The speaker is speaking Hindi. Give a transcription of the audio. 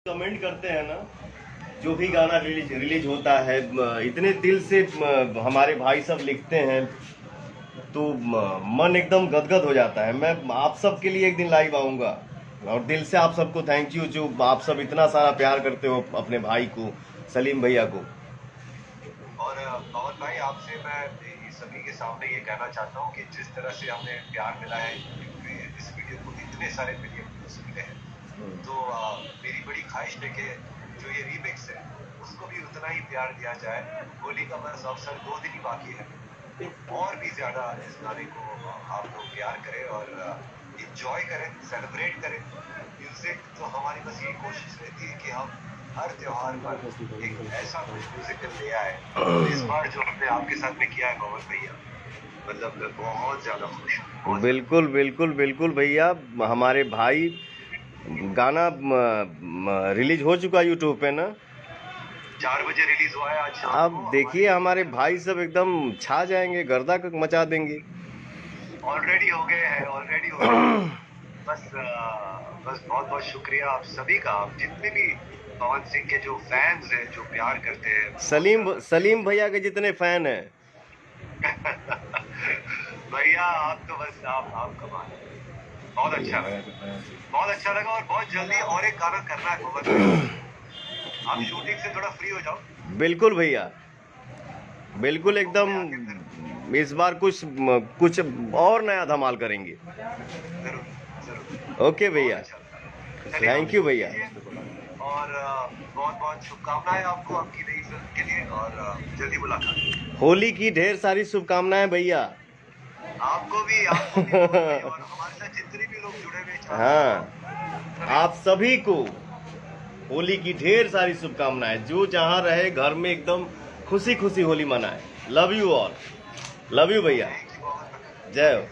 कमेंट करते हैं ना, जो भी गाना रिलीज होता है, इतने दिल से हमारे भाई सब लिखते हैं, तो मन एकदम गदगद हो जाता है। मैं आप सब के लिए एक दिन लाइव आऊँगा और दिल से आप सबको थैंक यू, जो आप सब इतना सारा प्यार करते हो अपने भाई को, सलीम भैया को। और पवन भाई, आपसे मैं सभी के सामने ये कहना चाहता हूँ कि जिस तरह से हमें प्यार मिला है, इस वीडियो को इतने सारे मिलियन व्यूज मिले हैं, तो मेरी बड़ी ख्वाहिश है कि जो ये रीमिक्स है उसको भी उतना ही प्यार दिया जाए। होली का बस अवसर 2 दिन ही बाकी है, और भी ज्यादा इस गाने को आप लोग प्यार करें और इंजॉय करें, सेलिब्रेट करें। म्यूजिक तो हमारी बस यही कोशिश रहती है कि हम हर त्योहार पर एक ऐसा कुछ म्यूजिकल ले आए। इस बार जो हमने आपके साथ में किया है पवन भैया, मतलब मैं बहुत ज्यादा खुश हूँ। बिल्कुल बिल्कुल बिल्कुल भैया, हमारे भाई गाना रिलीज हो चुका यूट्यूब पे ना, 4 बजे रिलीज हुआ है आज शाम अब को। देखिए हमारे भाई सब एकदम छा जाएंगे, गर्दा मचा देंगे। ऑलरेडी हो गए हैं, ऑलरेडी हो गए हैं। बस बहुत बहुत शुक्रिया आप सभी का, आप जितने भी पवन सिंह के जो फैंस हैं, जो प्यार करते हैं। सलीम भैया के जितने फैन हैं। भैया आप तो बस आप कमाल। बहुत अच्छा लगा, बहुत अच्छा लगा। और बहुत जल्दी और एक गाना करना है पवन भैया। आप शूटिंग से थोड़ा फ्री हो जाओ। बिल्कुल भैया, बिल्कुल एकदम इस बार कुछ और नया धमाल करेंगे। जरूर जरूर। ओके भैया, थैंक यू भैया। और बहुत बहुत शुभकामनाएं आपको आपकी नई फिल्म के लिए, और जल्दी मुलाकात। होली की ढेर सारी शुभकामनाएं भैया। आपको भी और हमारे साथ जितने भी लोग जुड़े हुए। हाँ, आप सभी को होली की ढेर सारी शुभकामनाएं। जो जहाँ रहे घर में एकदम खुशी खुशी होली मनाए। Love you all, love you भैया, जय हो।